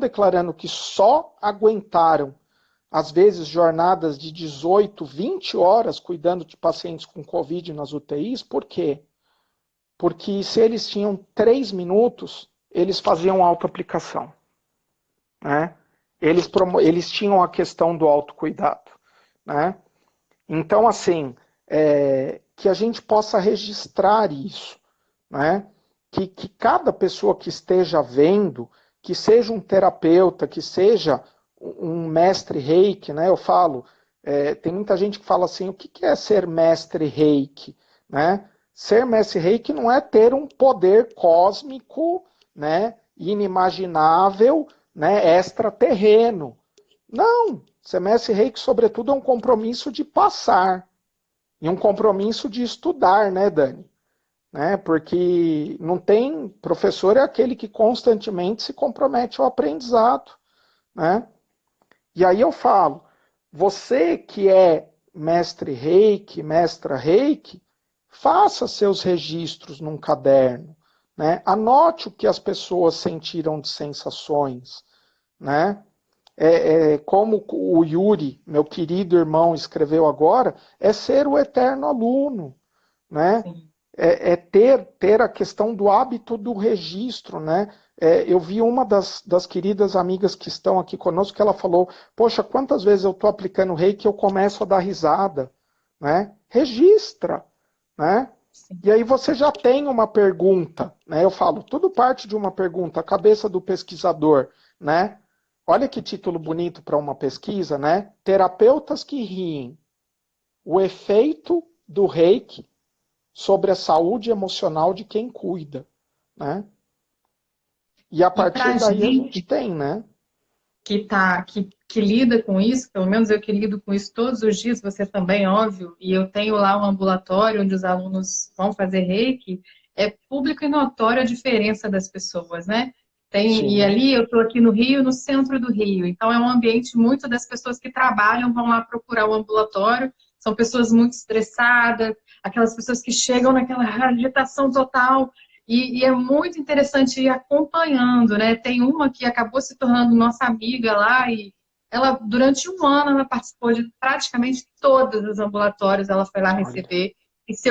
declarando que só aguentaram, às vezes, jornadas de 18, 20 horas cuidando de pacientes com Covid nas UTIs. Por quê? Porque se eles tinham 3 minutos, eles faziam autoaplicação, né? Eles tinham a questão do autocuidado, né? Então, assim, que a gente possa registrar isso, né? Que cada pessoa que esteja vendo, que seja um terapeuta, que seja um mestre reiki, né? Eu falo, tem muita gente que fala assim, o que é ser mestre reiki, né? Ser mestre reiki não é ter um poder cósmico, né? Inimaginável, né? Extraterreno. Não, ser mestre reiki, sobretudo, é um compromisso de passar e um compromisso de estudar, né, Dani? Né? Porque não tem professor é aquele que constantemente se compromete ao aprendizado, né? E aí eu falo, você que é mestre Reiki, mestra Reiki, faça seus registros num caderno, né? Anote o que as pessoas sentiram de sensações, né? Como o Yuri, meu querido irmão, escreveu agora, é ser o eterno aluno, né? Sim. Ter a questão do hábito do registro, né? Eu vi uma das queridas amigas que estão aqui conosco, que ela falou, poxa, quantas vezes eu estou aplicando reiki e eu começo a dar risada, né? Registra, né? Sim. E aí você já tem uma pergunta, né? Eu falo, tudo parte de uma pergunta, a cabeça do pesquisador, né? Olha que título bonito para uma pesquisa, né? Terapeutas que riem. O efeito do reiki sobre a saúde emocional de quem cuida, né? E a E para partir a daí a gente gente tem, né? que lida com isso, pelo menos eu que lido com isso todos os dias, você também, óbvio, e eu tenho lá um ambulatório onde os alunos vão fazer reiki, é público e notório a diferença das pessoas, né? E Sim, ali eu estou aqui no Rio, no centro do Rio, então é um ambiente muito das pessoas que trabalham vão lá procurar o ambulatório, são pessoas muito estressadas, aquelas pessoas que chegam naquela agitação total, e é muito interessante ir acompanhando, né? Tem uma que acabou se tornando nossa amiga lá e ela, durante um ano, ela participou de praticamente todos os ambulatórios, ela foi lá olha, receber. E se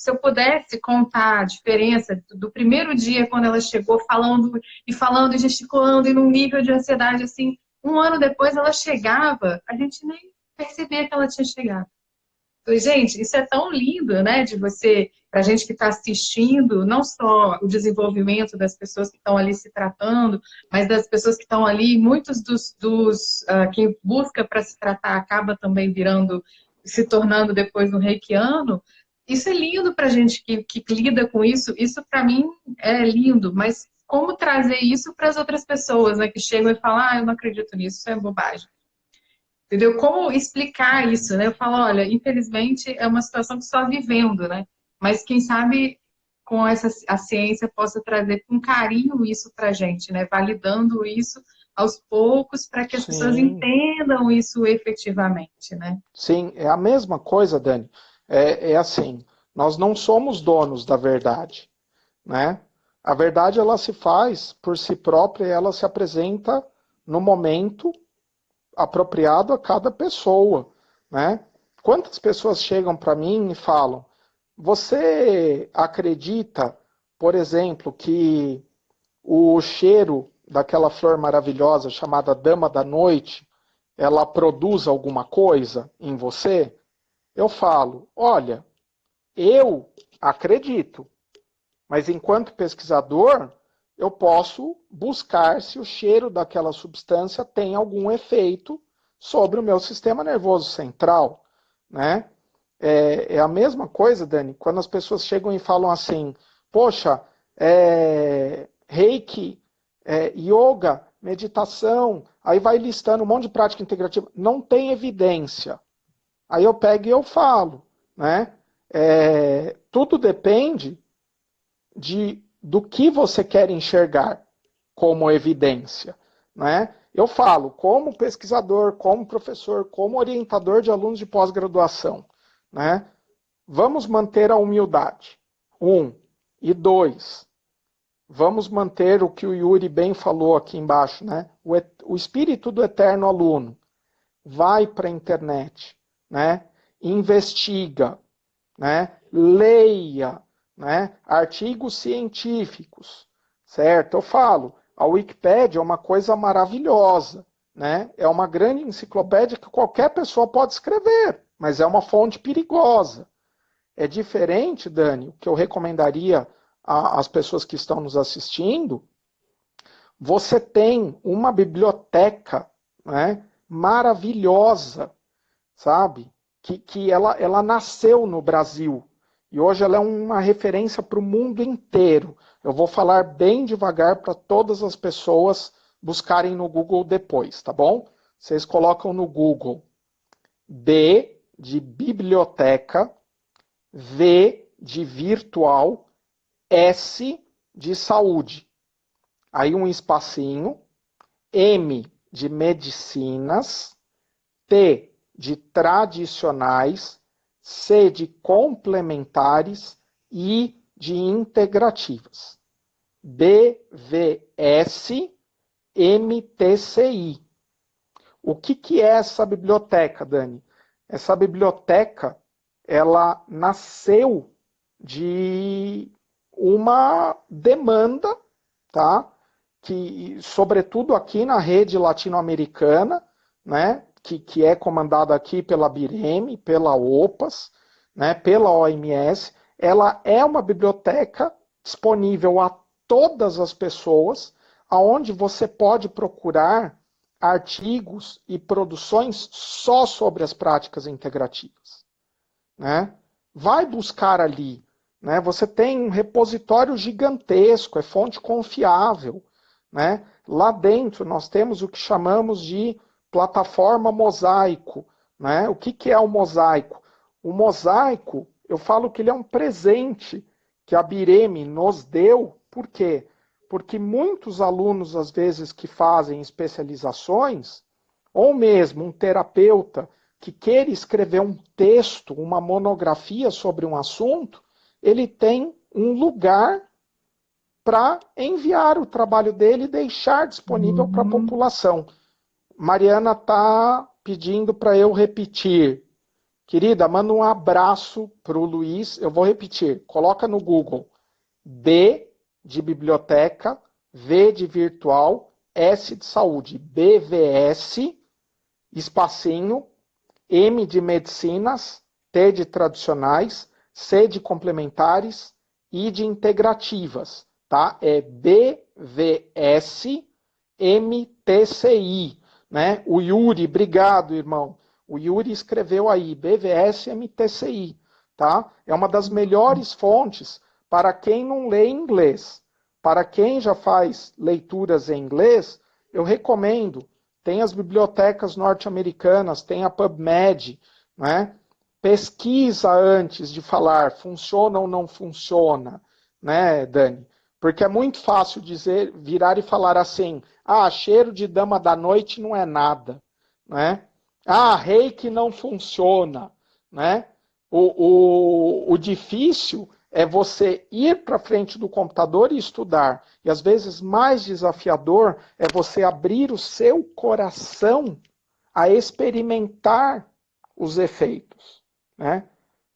eu pudesse contar a diferença do primeiro dia, quando ela chegou falando e gesticulando, e num nível de ansiedade, assim, um ano depois ela chegava, a gente nem percebia que ela tinha chegado. Gente, isso é tão lindo, né, de você, para a gente que está assistindo, não só o desenvolvimento das pessoas que estão ali se tratando, mas das pessoas que estão ali, muitos quem busca para se tratar acaba também se tornando depois um reikiano. Isso é lindo para a gente que lida com isso para mim é lindo, mas como trazer isso para as outras pessoas, né, que chegam e falam, eu não acredito nisso, isso é bobagem. Entendeu? Como explicar isso, né? Eu falo, olha, infelizmente é uma situação que só vivendo, né? Mas quem sabe com a ciência possa trazer com carinho isso para a gente, né? Validando isso aos poucos para que as pessoas sim, entendam isso efetivamente, né? sim, é a mesma coisa, Dani. É assim, nós não somos donos da verdade, né? A verdade ela se faz por si própria e ela se apresenta no momento apropriado a cada pessoa, né? Quantas pessoas chegam para mim e falam: você acredita, por exemplo, que o cheiro daquela flor maravilhosa chamada Dama da Noite, ela produz alguma coisa em você? Eu falo: olha, eu acredito, mas enquanto pesquisador, eu posso buscar se o cheiro daquela substância tem algum efeito sobre o meu sistema nervoso central, né? É a mesma coisa, Dani, quando as pessoas chegam e falam assim, poxa, reiki, yoga, meditação, aí vai listando um monte de prática integrativa, não tem evidência. Aí eu pego e eu falo, né? Tudo depende do que você quer enxergar como evidência, né? Eu falo, como pesquisador, como professor, como orientador de alunos de pós-graduação, né? Vamos manter a humildade. E dois, vamos manter o que o Yuri bem falou aqui embaixo, né? O espírito do eterno aluno vai para a internet, né? Investiga, né? Leia, né? Artigos científicos, certo? Eu falo, a Wikipédia é uma coisa maravilhosa, né? É uma grande enciclopédia que qualquer pessoa pode escrever, mas é uma fonte perigosa. É diferente, Dani, o que eu recomendaria às pessoas que estão nos assistindo, você tem uma biblioteca, né, maravilhosa, sabe? Que ela nasceu no Brasil e hoje ela é uma referência para o mundo inteiro. Eu vou falar bem devagar para todas as pessoas buscarem no Google depois, tá bom? Vocês colocam no Google B de biblioteca, V de virtual, S de saúde. Aí um espacinho, M de medicinas, T de tradicionais, C de complementares e de integrativas. BVS MTCI. O que é essa biblioteca, Dani? Essa biblioteca, ela nasceu de uma demanda, tá? Que, sobretudo aqui na rede latino-americana, né? Que é comandada aqui pela BIREM, pela OPAS, né? Pela OMS, ela é uma biblioteca disponível a todas as pessoas, aonde você pode procurar artigos e produções só sobre as práticas integrativas, né? Vai buscar ali, né? Você tem um repositório gigantesco, é fonte confiável, né? Lá dentro nós temos o que chamamos de plataforma mosaico, né? O que é o mosaico? O mosaico, eu falo que ele é um presente que a Bireme nos deu, por quê? Porque muitos alunos, às vezes, que fazem especializações, ou mesmo um terapeuta que queira escrever um texto, uma monografia sobre um assunto, ele tem um lugar para enviar o trabalho dele e deixar disponível para a população. Mariana está pedindo para eu repetir. Querida, manda um abraço para o Luiz. Eu vou repetir. Coloca no Google. B de biblioteca, V de virtual, S de saúde. BVS, espacinho, M de medicinas, T de tradicionais, C de complementares, I de integrativas. Tá? É BVS MTCI. Né? O Yuri, obrigado, irmão. O Yuri escreveu aí, BVS MTCI. Tá? É uma das melhores fontes para quem não lê inglês. Para quem já faz leituras em inglês, eu recomendo. Tem as bibliotecas norte-americanas, tem a PubMed, né? Pesquisa antes de falar, funciona ou não funciona, né, Dani? Porque é muito fácil dizer, virar e falar assim, cheiro de dama da noite não é nada, né? Reiki não funciona, né? O difícil é você ir para frente do computador e estudar. E às vezes mais desafiador é você abrir o seu coração a experimentar os efeitos, né?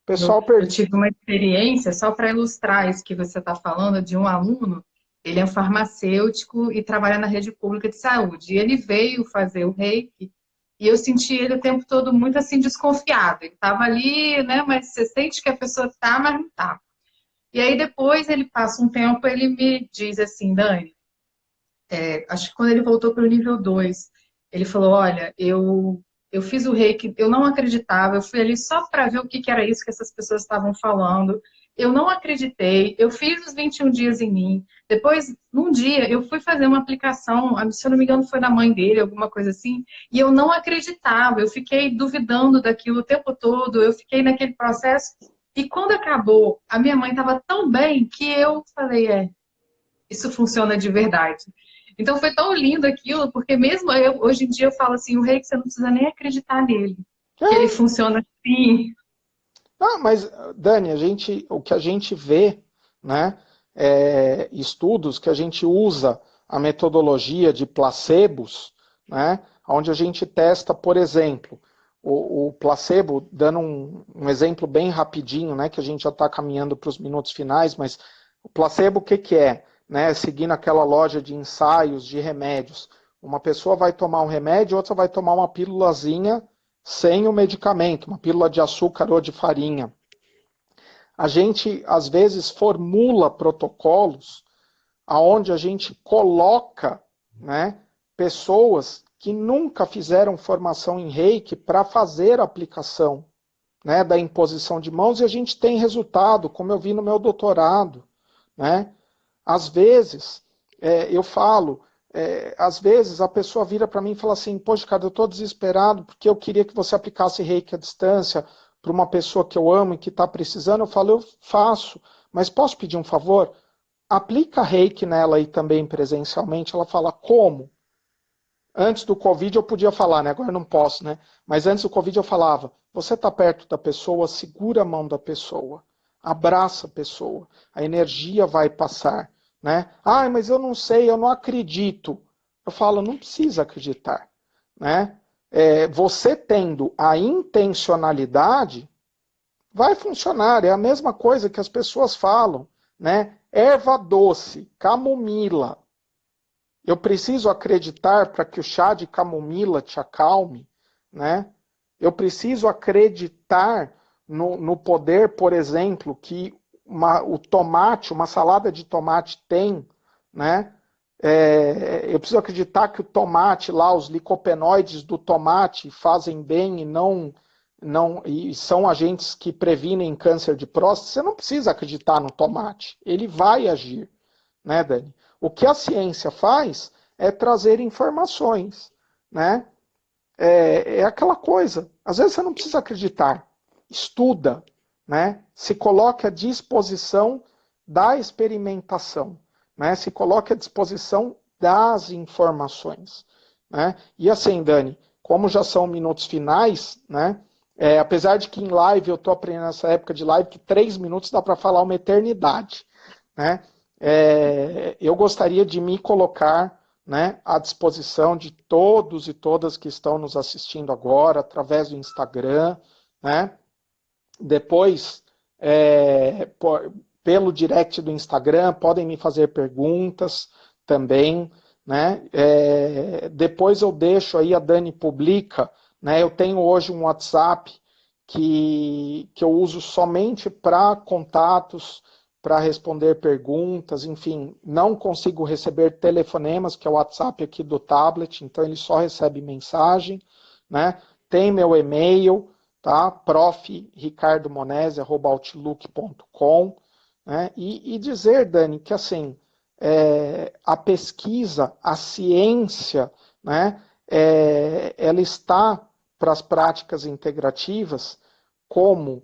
Pessoal, Eu tive uma experiência, só para ilustrar isso que você está falando, de um aluno, ele é um farmacêutico e trabalha na rede pública de saúde. E ele veio fazer o reiki e eu senti ele o tempo todo muito assim desconfiado. Ele estava ali, né? Mas você sente que a pessoa está, mas não está. E aí depois ele passa um tempo, ele me diz assim, Dani, acho que quando ele voltou para o nível 2, ele falou, olha, eu fiz o reiki, eu não acreditava, eu fui ali só para ver o que era isso que essas pessoas estavam falando, eu não acreditei, eu fiz os 21 dias em mim, depois, num dia, eu fui fazer uma aplicação, se eu não me engano foi na mãe dele, alguma coisa assim, e eu não acreditava, eu fiquei duvidando daquilo o tempo todo, eu fiquei naquele processo, e quando acabou, a minha mãe estava tão bem que eu falei, isso funciona de verdade. Então foi tão lindo aquilo, porque mesmo hoje em dia eu falo assim, o reiki você não precisa nem acreditar nele, que ele funciona assim. Mas, Dani, o que a gente vê, né, estudos que a gente usa a metodologia de placebos, né, onde a gente testa, por exemplo, o placebo, dando um exemplo bem rapidinho, né, que a gente já está caminhando para os minutos finais, mas o placebo o que é? Né, seguindo aquela loja de ensaios de remédios. Uma pessoa vai tomar um remédio, outra vai tomar uma pílulazinha sem o medicamento, uma pílula de açúcar ou de farinha. A gente, às vezes, formula protocolos onde a gente coloca, né, pessoas que nunca fizeram formação em reiki para fazer a aplicação, né, da imposição de mãos, e a gente tem resultado, como eu vi no meu doutorado, né? Às vezes, eu falo, às vezes a pessoa vira para mim e fala assim, poxa, cara, eu estou desesperado porque eu queria que você aplicasse reiki à distância para uma pessoa que eu amo e que está precisando. Eu falo, eu faço, mas posso pedir um favor? Aplica reiki nela aí também presencialmente. Ela fala, como? Antes do Covid eu podia falar, né? Agora eu não posso, né? Mas antes do Covid eu falava, você está perto da pessoa, segura a mão da pessoa, abraça a pessoa, a energia vai passar, né? Ah, mas eu não sei, eu não acredito. Eu falo, não precisa acreditar, né? Você tendo a intencionalidade, vai funcionar. É a mesma coisa que as pessoas falam, né? Erva doce, camomila. Eu preciso acreditar para que o chá de camomila te acalme, né? Eu preciso acreditar no poder, por exemplo, que o tomate, uma salada de tomate tem, né? Eu preciso acreditar que o tomate lá, os licopenoides do tomate fazem bem e são agentes que previnem câncer de próstata. Você não precisa acreditar no tomate, ele vai agir, né, Dani? O que a ciência faz é trazer informações, né? É aquela coisa. Às vezes você não precisa acreditar. Estuda, né? Se coloque à disposição da experimentação, né? Se coloque à disposição das informações, né? E assim, Dani, como já são minutos finais, né? Apesar de que em live eu estou aprendendo nessa época de live que 3 minutos dá para falar uma eternidade, né? Eu gostaria de me colocar, né, à disposição de todos e todas que estão nos assistindo agora, através do Instagram, né? Depois, pelo direct do Instagram, podem me fazer perguntas também, né? Depois eu deixo aí, a Dani publica, né? Eu tenho hoje um WhatsApp que eu uso somente para contatos, para responder perguntas, enfim, não consigo receber telefonemas, que é o WhatsApp aqui do tablet, então ele só recebe mensagem, né? Tem meu e-mail, tá? profricardomonese@outlook.com, né? E dizer, Dani, que assim, a pesquisa, a ciência, né? Ela está para as práticas integrativas como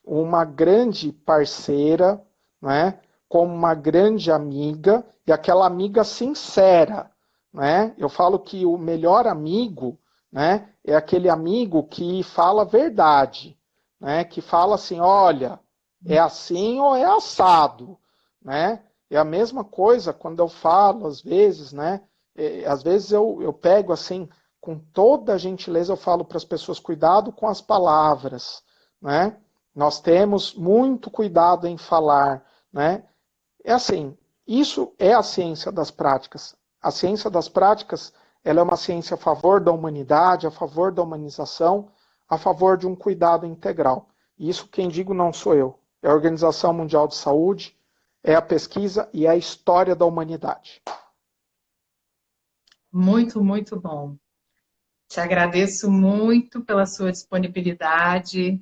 uma grande parceira, né, como uma grande amiga, e aquela amiga sincera, né? Eu falo que o melhor amigo, né, é aquele amigo que fala a verdade, né, que fala assim, olha, é assim ou é assado, né? É a mesma coisa quando eu falo, às vezes, né? Às vezes eu pego assim, com toda a gentileza, eu falo para as pessoas, cuidado com as palavras, né? Nós temos muito cuidado em falar, né? É assim, isso é a ciência das práticas. A ciência das práticas, ela é uma ciência a favor da humanidade, a favor da humanização, a favor de um cuidado integral. E isso quem digo não sou eu. É a Organização Mundial de Saúde, é a pesquisa e é a história da humanidade. Muito, muito bom. Te agradeço muito pela sua disponibilidade.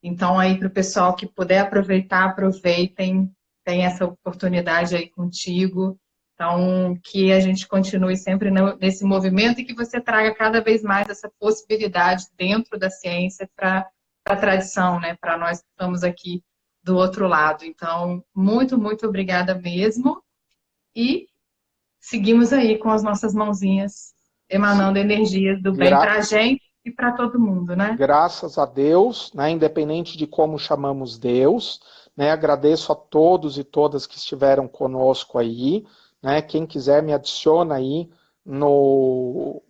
Então, aí, para o pessoal que puder aproveitar, aproveitem. Tem essa oportunidade aí contigo. Então, que a gente continue sempre nesse movimento e que você traga cada vez mais essa possibilidade dentro da ciência para a tradição, né? Para nós que estamos aqui do outro lado. Então, muito, muito obrigada mesmo. E seguimos aí com as nossas mãozinhas emanando energias do bem para a gente e para todo mundo, né? Graças a Deus, né, independente de como chamamos Deus, né, agradeço a todos e todas que estiveram conosco aí, né, quem quiser me adiciona aí no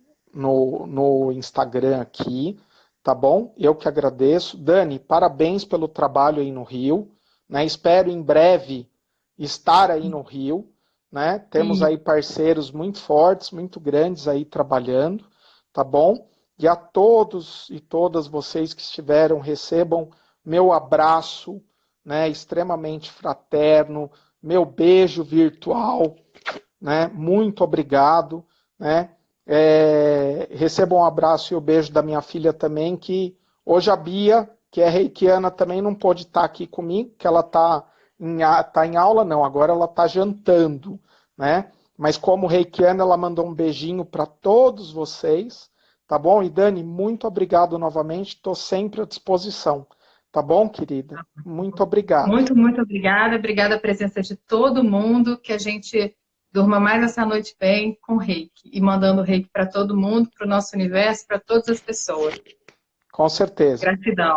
Instagram aqui, tá bom? Eu que agradeço. Dani, parabéns pelo trabalho aí no Rio, né, espero em breve estar aí no Rio, né, temos aí parceiros muito fortes, muito grandes aí trabalhando, tá bom? E a todos e todas vocês que estiveram, recebam meu abraço, né, extremamente fraterno, meu beijo virtual, né, muito obrigado, né, recebam um abraço e o beijo da minha filha também, que hoje a Bia, que é reikiana, também não pôde estar aqui comigo, que ela está em aula, não, agora ela está jantando, né, mas como reikiana, ela mandou um beijinho para todos vocês, tá bom? E Dani, muito obrigado novamente, estou sempre à disposição. Tá bom, querida? Muito obrigado. Muito, muito obrigada. Obrigada a presença de todo mundo, que a gente Durma mais essa noite bem com reiki. E mandando reiki para todo mundo, para o nosso universo, para todas as pessoas. Com certeza. Gratidão.